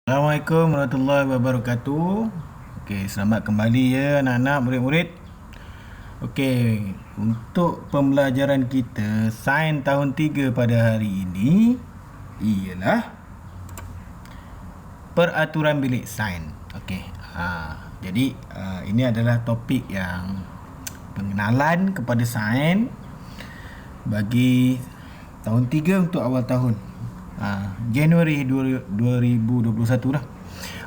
Assalamualaikum warahmatullahi wabarakatuh. Okey, selamat kembali ya anak-anak, murid-murid. Okey, untuk pembelajaran kita sains tahun 3 pada hari ini ialah peraturan bilik sains. Okey. Jadi ini adalah topik yang pengenalan kepada sains bagi tahun 3 untuk awal tahun. Januari 2021 lah.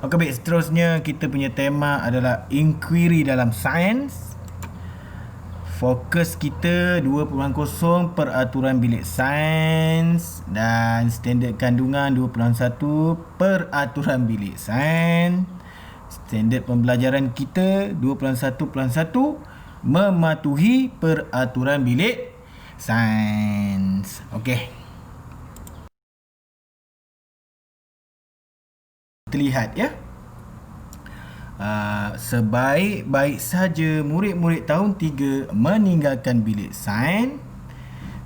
Okey, baik, seterusnya kita punya tema adalah inquiry dalam sains. Fokus kita 2.0 peraturan bilik sains dan standard kandungan 2.1 peraturan bilik sains. Standard pembelajaran kita 2.1.1 mematuhi peraturan bilik sains. Okey. Terlihat ya. Sebaik-baik saja murid-murid tahun 3 meninggalkan bilik sains,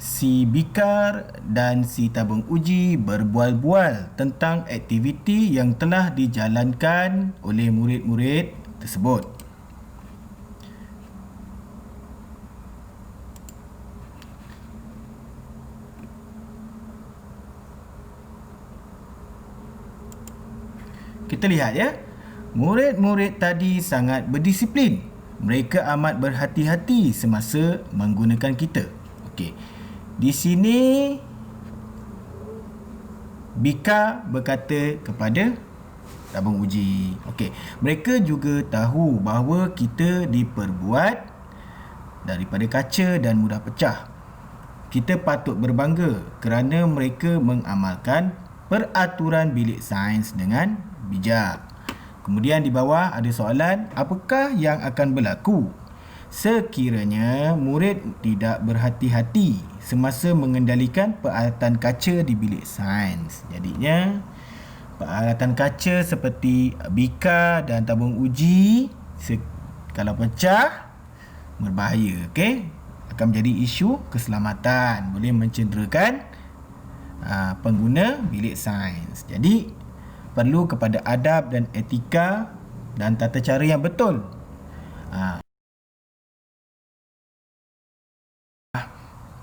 si Bikar dan si tabung uji berbual-bual tentang aktiviti yang telah dijalankan oleh murid-murid tersebut. Kita lihat ya. Murid-murid tadi sangat berdisiplin. Mereka amat berhati-hati semasa menggunakan kita. Okey. Di sini Bika berkata kepada tabung uji. Okey. Mereka juga tahu bahawa kita diperbuat daripada kaca dan mudah pecah. Kita patut berbangga kerana mereka mengamalkan peraturan bilik sains dengan bijak. Kemudian di bawah ada soalan, apakah yang akan berlaku sekiranya murid tidak berhati-hati semasa mengendalikan peralatan kaca di bilik sains? Jadinya peralatan kaca seperti bika dan tabung uji kalau pecah berbahaya, okey? Akan menjadi isu keselamatan, boleh mencederakan pengguna bilik sains. Jadi perlu kepada adab dan etika dan tata cara yang betul.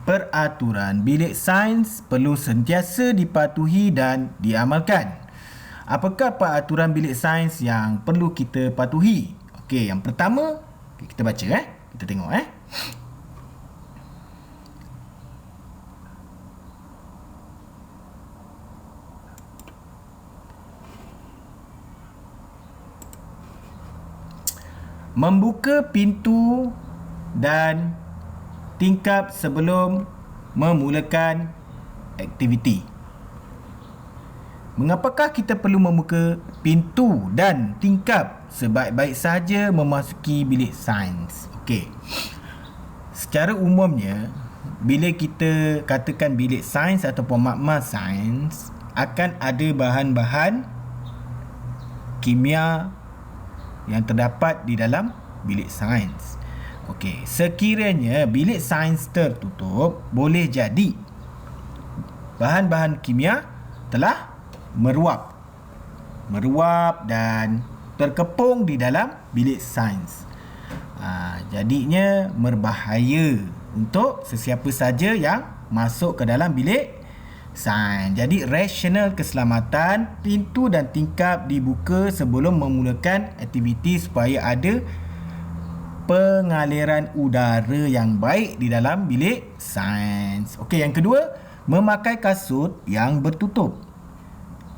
Peraturan bilik sains perlu sentiasa dipatuhi dan diamalkan. Apakah peraturan bilik sains yang perlu kita patuhi? Okey, yang pertama, kita baca kita tengok membuka pintu dan tingkap sebelum memulakan aktiviti. Mengapakah kita perlu membuka pintu dan tingkap sebaik-baik saja memasuki bilik sains? Okey. Secara umumnya, bila kita katakan bilik sains ataupun makmal sains, akan ada bahan-bahan kimia yang terdapat di dalam bilik sains. Okey, sekiranya bilik sains tertutup, boleh jadi bahan-bahan kimia telah meruap dan terkepung di dalam bilik sains. Jadinya berbahaya untuk sesiapa saja yang masuk ke dalam bilik sains. Jadi rasional keselamatan, pintu dan tingkap dibuka sebelum memulakan aktiviti supaya ada pengaliran udara yang baik di dalam bilik sains. Okey, yang kedua, memakai kasut yang bertutup.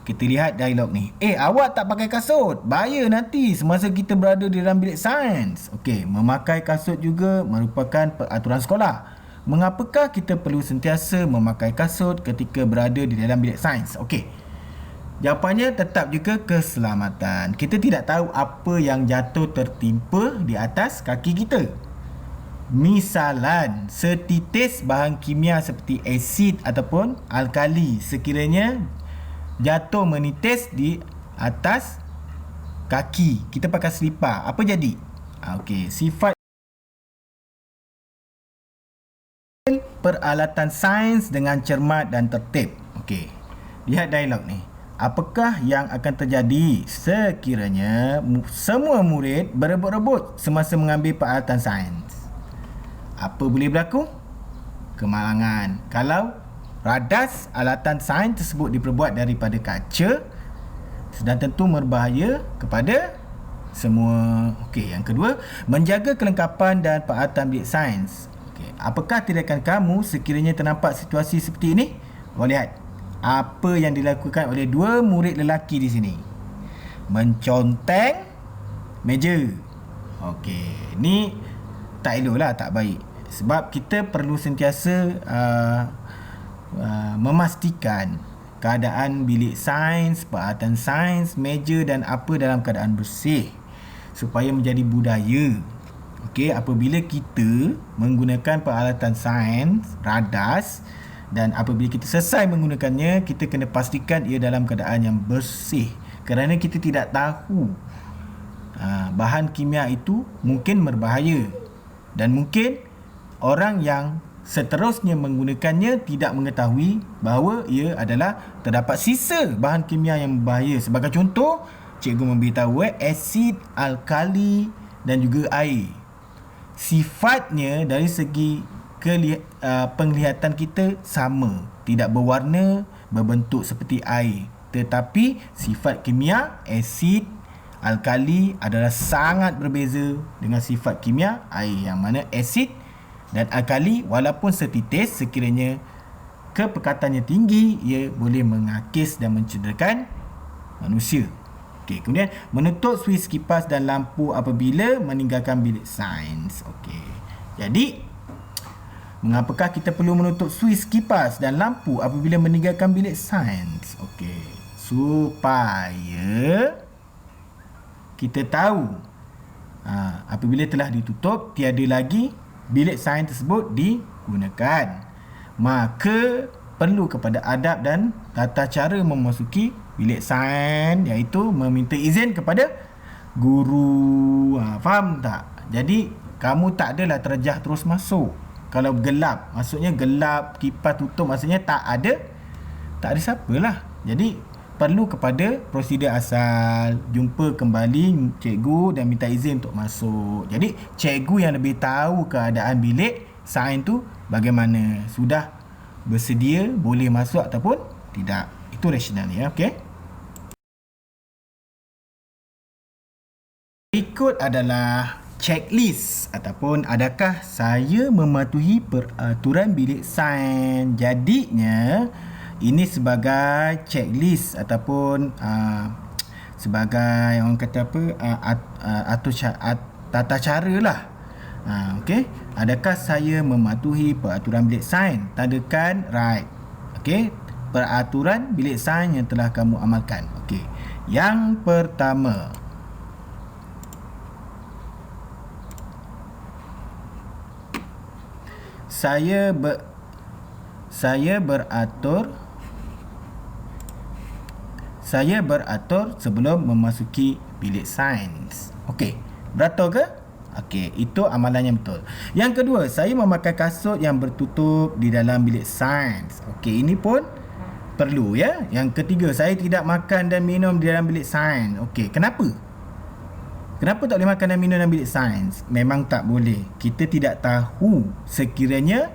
Kita lihat dialog ni. Awak tak pakai kasut, bahaya nanti semasa kita berada di dalam bilik sains. Okey, memakai kasut juga merupakan peraturan sekolah. Mengapakah kita perlu sentiasa memakai kasut ketika berada di dalam bilik sains? Okey. Jawapannya tetap juga keselamatan. Kita tidak tahu apa yang jatuh tertimpa di atas kaki kita. Misalan, setitis bahan kimia seperti asid ataupun alkali sekiranya jatuh menitis di atas kaki. Kita pakai selipar. Apa jadi? Okey, sifat peralatan sains dengan cermat dan tertib. Okey. Lihat dialog ni. apakah yang akan terjadi sekiranya semua murid berebut-rebut semasa mengambil peralatan sains? Apa boleh berlaku? Kemalangan. Kalau radas alatan sains tersebut diperbuat daripada kaca, sudah tentu berbahaya kepada semua. Okey, yang kedua, menjaga kelengkapan dan peralatan bilik sains. Okey, apakah tindakan kamu sekiranya ternampak situasi seperti ini? Awak lihat apa yang dilakukan oleh dua murid lelaki di sini. Menconteng meja. Okey, ni tak elok lah, tak baik. Sebab kita perlu sentiasa memastikan keadaan bilik sains, peralatan sains, meja dan apa dalam keadaan bersih supaya menjadi budaya. Okey, apabila kita menggunakan peralatan sains, radas, dan apabila kita selesai menggunakannya, kita kena pastikan ia dalam keadaan yang bersih. Kerana kita tidak tahu bahan kimia itu mungkin berbahaya dan mungkin orang yang seterusnya menggunakannya tidak mengetahui bahawa ia adalah terdapat sisa bahan kimia yang berbahaya. Sebagai contoh, cikgu memberitahu asid, alkali dan juga air. Sifatnya dari segi penglihatan kita sama, tidak berwarna, berbentuk seperti air. Tetapi sifat kimia asid, alkali adalah sangat berbeza dengan sifat kimia air, yang mana asid dan alkali walaupun setitis, sekiranya kepekatannya tinggi, ia boleh mengakis dan mencederakan manusia. Okey, kemudian menutup suis kipas dan lampu apabila meninggalkan bilik sains. Okey, jadi mengapakah kita perlu menutup suis kipas dan lampu apabila meninggalkan bilik sains? Okey, supaya kita tahu apabila telah ditutup, tiada lagi bilik sains tersebut digunakan, maka perlu kepada adab dan tata cara memasuki bilik sains, iaitu meminta izin kepada guru. Faham tak? Jadi kamu tak adalah terjah terus masuk. Kalau gelap, maksudnya gelap, kipas tutup, maksudnya tak ada siapalah. Jadi perlu kepada prosedur asal, jumpa kembali cikgu dan minta izin untuk masuk. Jadi cikgu yang lebih tahu keadaan bilik sains tu bagaimana, sudah bersedia boleh masuk ataupun tidak. Itu rasionalnya, okey. Berikut adalah checklist ataupun adakah saya mematuhi peraturan bilik sains. Jadinya ini sebagai checklist ataupun sebagai orang kata tata cara lah. Okey, adakah saya mematuhi peraturan bilik sains? Tandakan right. Okey, peraturan bilik sains yang telah kamu amalkan. Okey, yang pertama, saya beratur sebelum memasuki bilik sains. Okey, beratur ke? Okey, itu amalan yang betul. Yang kedua, saya memakai kasut yang bertutup di dalam bilik sains. Okey, ini pun perlu ya. Yang ketiga, saya tidak makan dan minum di dalam bilik sains. Okey, kenapa? Kenapa tak boleh makan dan minum dalam bilik sains? Memang tak boleh. Kita tidak tahu sekiranya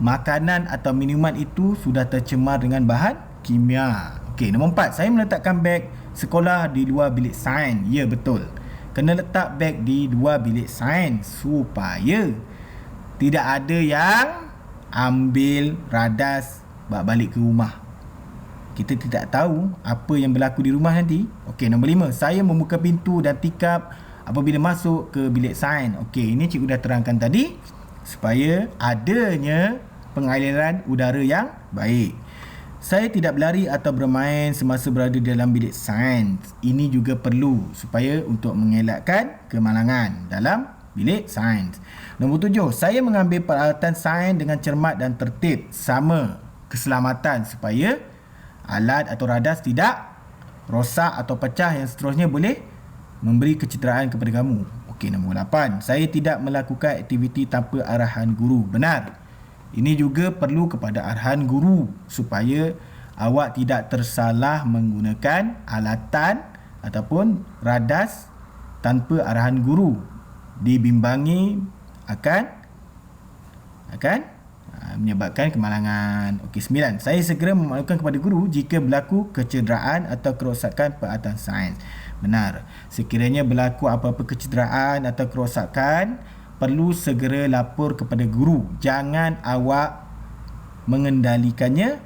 makanan atau minuman itu sudah tercemar dengan bahan kimia. Okey, nombor 4, saya meletakkan beg sekolah di luar bilik sains. Ya, betul. Kena letak beg di luar bilik sains supaya tidak ada yang ambil radas bawa balik ke rumah. Kita tidak tahu apa yang berlaku di rumah nanti. Okey, nombor 5, saya membuka pintu dan tikap apabila masuk ke bilik sains. Okey, ini cikgu dah terangkan tadi, supaya adanya pengaliran udara yang baik. Saya tidak berlari atau bermain semasa berada dalam bilik sains. Ini juga perlu supaya untuk mengelakkan kemalangan dalam bilik sains. Nombor 7, saya mengambil peralatan sains dengan cermat dan tertib sama keselamatan supaya alat atau radas tidak rosak atau pecah yang seterusnya boleh memberi kecederaan kepada kamu. Okey, nombor 8, saya tidak melakukan aktiviti tanpa arahan guru. Benar. Ini juga perlu kepada arahan guru supaya awak tidak tersalah menggunakan alatan ataupun radas tanpa arahan guru. Dibimbangi akan menyebabkan kemalangan. Okey, 9. Saya segera memaklumkan kepada guru jika berlaku kecederaan atau kerosakan peralatan sains. Benar. Sekiranya berlaku apa-apa kecederaan atau kerosakan, perlu segera lapor kepada guru. Jangan awak mengendalikannya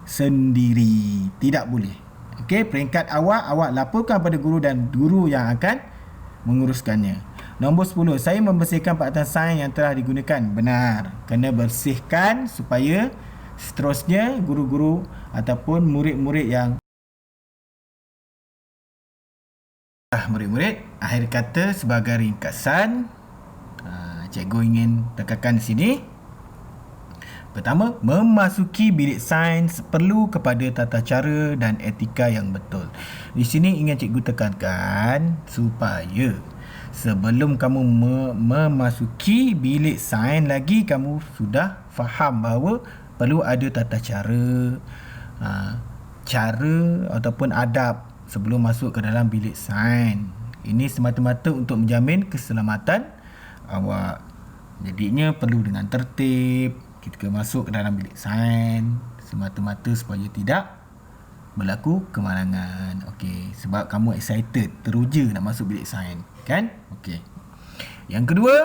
sendiri. Tidak boleh. Okey, peringkat awak laporkan pada guru dan guru yang akan menguruskannya. Nombor 10. Saya membersihkan peralatan sains yang telah digunakan. Benar. Kena bersihkan supaya seterusnya guru-guru ataupun murid-murid yang akhir kata sebagai ringkasan, cikgu ingin tekankan di sini. Pertama, memasuki bilik sains perlu kepada tata cara dan etika yang betul. Di sini ingin cikgu tekankan supaya sebelum kamu memasuki bilik sains lagi, kamu sudah faham bahawa perlu ada tata cara, cara ataupun adab sebelum masuk ke dalam bilik sains. Ini semata-mata untuk menjamin keselamatan awak. Jadinya perlu dengan tertib ketika masuk ke dalam bilik sains, semata-mata supaya tidak berlaku kemalangan. Okey, sebab kamu excited, teruja nak masuk bilik sains, kan? Okey. Yang kedua,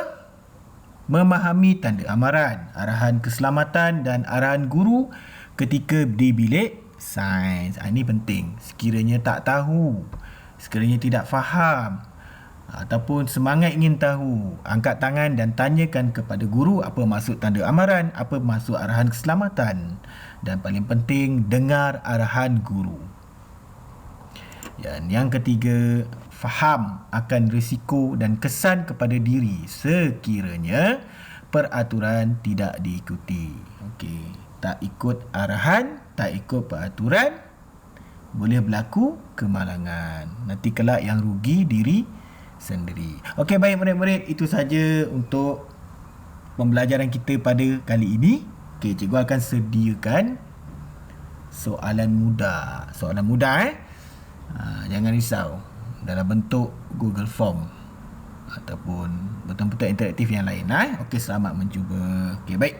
memahami tanda amaran, arahan keselamatan dan arahan guru ketika di bilik sains. Ini penting. Sekiranya tak tahu, sekiranya tidak faham ataupun semangat ingin tahu, angkat tangan dan tanyakan kepada guru apa maksud tanda amaran, apa maksud arahan keselamatan, dan paling penting, dengar arahan guru. Dan yang ketiga, faham akan risiko dan kesan kepada diri sekiranya peraturan tidak diikuti. Okey, tak ikut arahan, tak ikut peraturan, boleh berlaku kemalangan. Nanti kelak yang rugi diri sendiri. Okey, baik murid-murid, itu saja untuk pembelajaran kita pada kali ini. Okey, cikgu akan sediakan soalan mudah. Jangan risau, dalam bentuk Google Form ataupun betul-betul interaktif yang lain. Okey, selamat mencuba. Okey, baik.